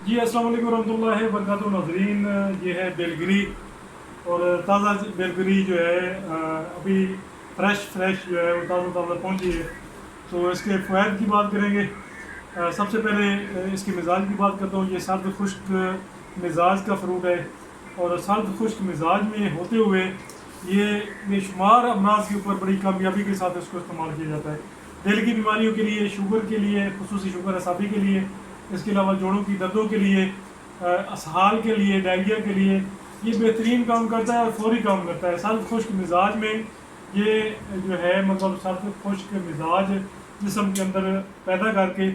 जी अस्सलाम वालेकुम रहमतुल्लाहि व बरकातुहू नाज़रीन। ये है बेलगरी और ताज़ा बेलगरी जो है अभी फ्रेश जो है वो ताज़ा ताज़ा पहुंची है। तो इसके फ़वाइद की बात करेंगे। सबसे पहले इसके मिजाज की बात करता हूँ। ये सर्द खुश्क मिजाज का फ्रूट है और सर्द खुश्क मिजाज में होते हुए ये बेशुमार अमराज के ऊपर बड़ी कामयाबी के साथ इसको इस्तेमाल किया जाता है। दिल की बीमारियों के लिए, शुगर के लिए, खुसूसी शुगर असाबी के लिए, इसके अलावा जोड़ों की दर्दों के लिए, असहाल के लिए, डायरिया के लिए ये बेहतरीन काम करता है और फौरी काम करता है। सर्द खुश्क मिजाज में ये जो है मतलब सर्द खुश्क मिजाज जिसम के अंदर पैदा करके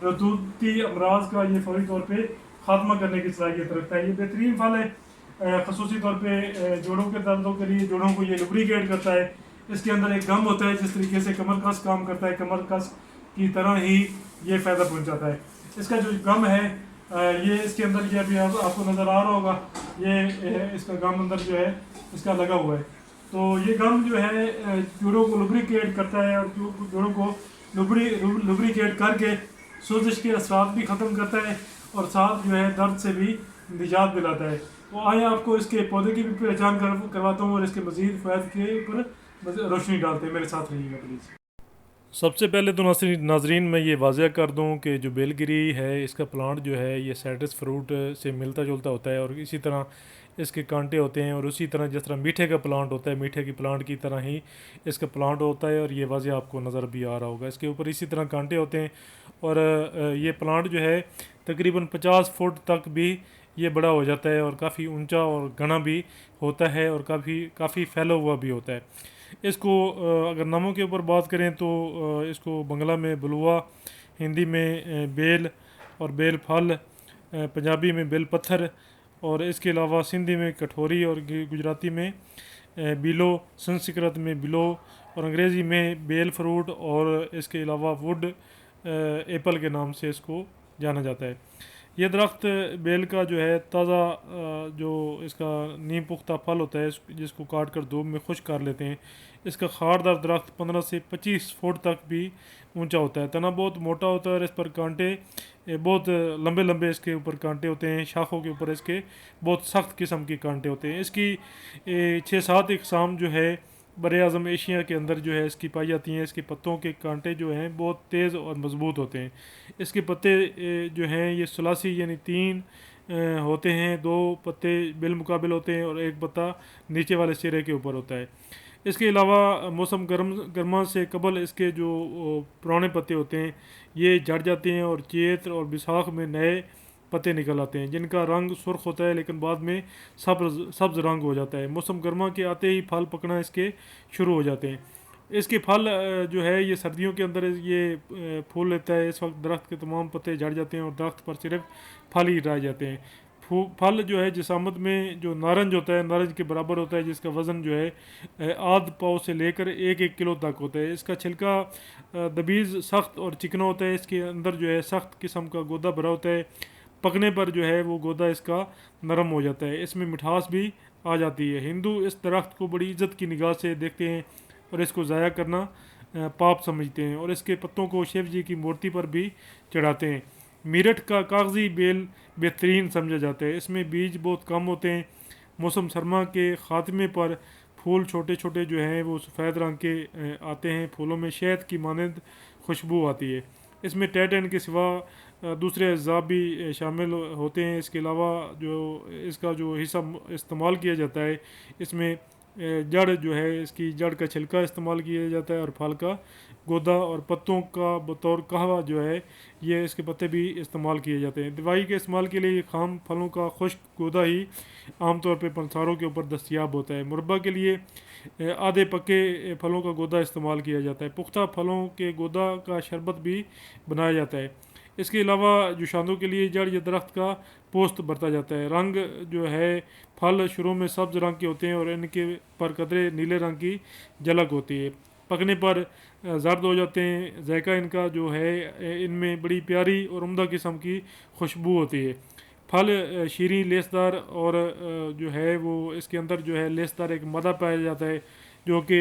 रतूती अमराज का ये फौरी तौर पे खात्मा करने की सलाहियत रखता है। ये बेहतरीन फल है खसूसी तौर पे जोड़ों के दर्दों के लिए। जोड़ों को ये लुब्रिकेट करता है। इसके अंदर एक गम होता है जिस तरीके से कमर कस काम करता है, कमर कस की तरह ही ये फ़ायदा पहुंचाता है। इसका जो गम है ये इसके अंदर ये अभी आपको नज़र आ रहा होगा, ये इसका गम अंदर जो है इसका लगा हुआ है। तो ये गम जो है जोड़ों को लुब्रिकेट करता है और जोड़ों को लुब्रिकेट करके सोजिश के असरात भी ख़त्म करता है और साथ जो है दर्द से भी निजात दिलाता है। तो आइए आपको इसके पौधे की भी पहचान करवाता हूँ और इसके मज़ीद फ़ायदे के ऊपर रोशनी डालते हैं। मेरे साथ रहिएगा प्लीज़। सबसे पहले तो नाजरीन मैं ये वाज़ह कर दूं कि जो बेलगिरी है इसका प्लांट जो है ये साइट्रस फ्रूट से मिलता जुलता होता है और इसी तरह इसके कांटे होते हैं और उसी तरह जिस तरह मीठे का प्लांट होता है, मीठे की प्लांट की तरह ही इसका प्लांट होता है और ये वाज़ह आपको नज़र भी आ रहा होगा। इसके ऊपर इसी तरह कांटे होते हैं और ये प्लांट जो है तकरीबन 50 फुट तक भी ये बड़ा हो जाता है और काफ़ी ऊंचा और घना भी होता है और काफ़ी काफ़ी फैला हुआ भी होता है। इसको अगर नामों के ऊपर बात करें तो इसको बंगला में बलुआ, हिंदी में बेल और बेल फल, पंजाबी में बेल पत्थर और इसके अलावा सिंधी में कठोरी और गुजराती में बिलो, संस्कृत में बिलो और अंग्रेज़ी में बेल फ्रूट और इसके अलावा वुड एप्पल के नाम से इसको जाना जाता है। ये दरख्त बेल का जो है ताज़ा जो इसका नीम पुख्ता फल होता है जिसको काट कर धूप में खुश्क कर लेते हैं। इसका खारदार दरख्त 15 से 25 फुट तक भी ऊंचा होता है। तना बहुत मोटा होता है और इस पर कांटे बहुत लंबे लंबे इसके ऊपर कांटे होते हैं। शाखों के ऊपर इसके बहुत सख्त किस्म के कांटे होते हैं। इसकी 6-7 इकसाम जो है बर अज़म एशिया के अंदर जो है इसकी पाई जाती हैं। इसके पत्तों के कांटे जो हैं बहुत तेज़ और मज़बूत होते हैं। इसके पत्ते जो हैं ये सुलासी यानी 3 होते हैं। 2 पत्ते बिलमुकाबिल होते हैं और एक पत्ता नीचे वाले सिरे के ऊपर होता है। इसके अलावा मौसम गर्मा से कबल इसके जो पुराने पत्ते होते हैं ये झड़ जाते हैं और चैत्र और बैसाख में नए पत्ते निकल आते हैं जिनका रंग सुर्ख होता है लेकिन बाद में सब्ज़ सब्ज़ रंग हो जाता है। मौसम गर्मा के आते ही फल पकना इसके शुरू हो जाते हैं। इसके फल जो है ये सर्दियों के अंदर ये फूल लेता है। इस वक्त दरख्त के तमाम पत्ते झड़ जाते हैं और दरख्त पर सिर्फ फल ही रह जाते हैं। फल जो है जिसामत में जो नारंज होता है, नारंज के बराबर होता है जिसका वज़न जो है आध पाव से लेकर 1-1 किलो तक होता है। इसका छिलका दबीज़ सख्त और चिकना होता है। इसके अंदर जो है सख्त किस्म का गोदा भरा होता है। पकने पर जो है वो गोदा इसका नरम हो जाता है। इसमें मिठास भी आ जाती है। हिंदू इस दरख्त को बड़ी इज़्ज़त की निगाह से देखते हैं और इसको ज़ाया करना पाप समझते हैं और इसके पत्तों को शिव जी की मूर्ति पर भी चढ़ाते हैं। मीरठ का कागजी बेल बेहतरीन समझा जाता है। इसमें बीज बहुत कम होते हैं। मौसम सरमा के ख़ात्मे पर फूल छोटे छोटे जो हैं वो सफ़ेद रंग के आते हैं। फूलों में शहद की मानंद खुशबू आती है। इसमें टैटन के सिवा दूसरे अज़ा भी शामिल होते हैं। इसके अलावा जो इसका जो हिस्सा इस्तेमाल किया जाता है इसमें जड़ जो है इसकी जड़ का छिलका इस्तेमाल किया जाता है और फल का गोदा और पत्तों का बतौर कहवा जो है ये इसके पत्ते भी इस्तेमाल किए जाते हैं। दवाई के इस्तेमाल के लिए खाम फलों का खुश्क गोदा ही आमतौर पर पंसारों के ऊपर दस्तयाब होता है। मुरब्बा के लिए आधे पके फलों का गोदा इस्तेमाल किया जाता है। पुख्ता फलों के गोदा का शरबत भी बनाया जाता है। इसके अलावा जुशांदों के लिए जड़ या दरख्त का पोस्त बरता जाता है। रंग जो है फल शुरू में सब्ज़ रंग के होते हैं और इनके पर कतरे नीले रंग की झलक होती है। पकने पर जर्द हो जाते हैं। जायका इनका जो है इनमें बड़ी प्यारी और उम्दा किस्म की खुशबू होती है। फल शीरी लेसदार और जो है वो इसके अंदर जो है लेसदार एक मदा पाया जाता है जो कि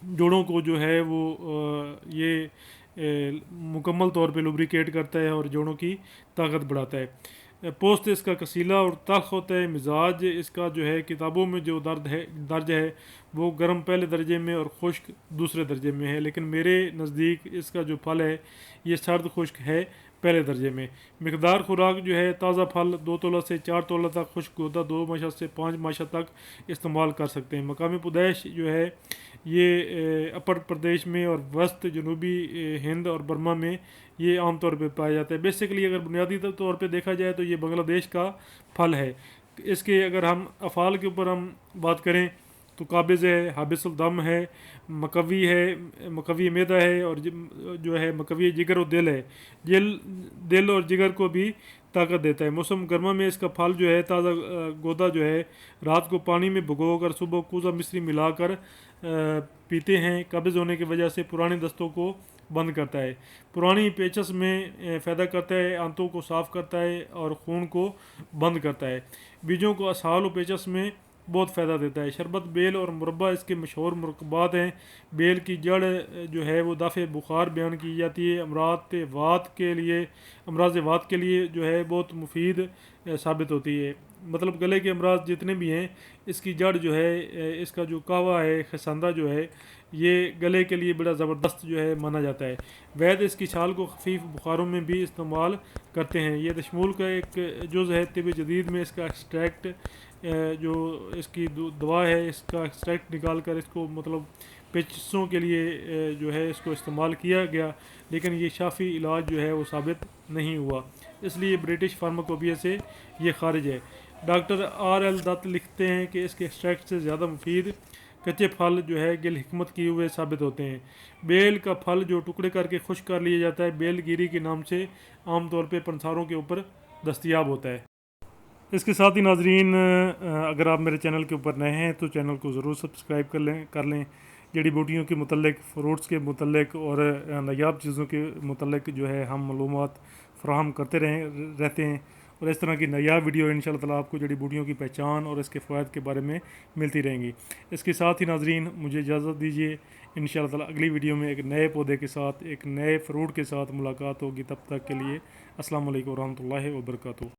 जोड़ों को जो है वो ये मुकम्मल तौर पे लुब्रिकेट करता है और जोड़ों की ताकत बढ़ाता है। पोस्त इसका कसीला और तल्ख होता है। मिजाज इसका जो है किताबों में जो दर्ज है वो गर्म पहले दर्जे में और खुश्क दूसरे दर्जे में है, लेकिन मेरे नज़दीक इसका जो फल है ये सर्द खुश्क है पहले दर्जे में। मकदार खुराक जो है ताज़ा फल 2 तोला से 4 तोला तक, खुश्क गोदा 2 माशा से 5 माशा तक इस्तेमाल कर सकते हैं। मकामी पैदाइश जो है ये अपर प्रदेश में और वस्त जनूबी हिंद और बर्मा में ये आम तौर पे पाया जाता है। बेसिकली अगर बुनियादी तौर पे देखा जाए तो ये बांग्लादेश का फल है। इसके अगर हम अफ़ाल के ऊपर हम बात करें तो काबिज़ है, हाबिसुल दम है, मकवी है, मकवी मैदा है, और जो है मकवी जिगर और दिल है। दिल और जिगर को भी ताकत देता है। मौसम गर्मा में इसका फल जो है ताज़ा गोदा जो है रात को पानी में भिगो कर सुबह कूजा मिश्री मिलाकर पीते हैं। कब्ज़ होने की वजह से पुराने दस्तों को बंद करता है, पुरानी पेचस में फ़ायदा करता है, आंतों को साफ़ करता है और खून को बंद करता है। बीजों को असहाल और पेचस में बहुत फ़ायदा देता है। शरबत, बेल और मुरब्बा इसके मशहूर मुरक्बात हैं। बेल की जड़ जो है वो दाफ़े बुखार बयान की जाती है। अमराज वात के लिए जो है बहुत मुफीद साबित होती है। मतलब गले के अमराज जितने भी हैं इसकी जड़ जो है, इसका जो कहवा है, खसांदा जो है, ये गले के लिए बड़ा ज़बरदस्त जो है माना जाता है। वैद इसकी छाल को खफीफ बुखारों में भी इस्तेमाल करते हैं। ये दशमूल का एक जुज़ है। तिब जदीद में इसका एक्सट्रैक्ट जो इसकी दवा है इसका एक्सट्रैक्ट निकाल कर इसको मतलब पेचिसों के लिए जो है इसको इस्तेमाल किया गया, लेकिन ये शाफी इलाज जो है वो साबित नहीं हुआ, इसलिए ब्रिटिश फार्माकोपिया से ये खारिज है। Doctor R.L. दत्त लिखते हैं कि इसके एक्सट्रैक्ट से ज़्यादा मुफीद कच्चे फल जो है गिल हिकमत किए हुए साबित होते हैं। बेल का फल जो टुकड़े करके खुश्क कर लिया जाता है बेलगिरी के नाम से आमतौर पर पंसारों के ऊपर दस्तयाब होता है। इसके साथ ही नाजरीन, अगर आप मेरे चैनल के ऊपर नए हैं तो चैनल को ज़रूर सब्सक्राइब कर लें। जड़ी बूटियों के मतलब, फ्रूट्स के मतलब और नायाब चीज़ों के मतलब जो है हम मालूमात फ़राहम करते रहते हैं, और इस तरह की नायाब वीडियो इंशाअल्लाह ताला आपको जड़ी बूटियों की पहचान और इसके फ़वाद के बारे में मिलती रहेंगी। इसके साथ ही नाजरीन मुझे इजाज़त दीजिए। इंशाअल्लाह ताला अगली वीडियो में एक नए पौधे के साथ, एक नए फ्रूट के साथ मुलाकात होगी। तब तक के लिए अस्सलाम वालेकुम रहमतुल्लाहि व बरकातुहू।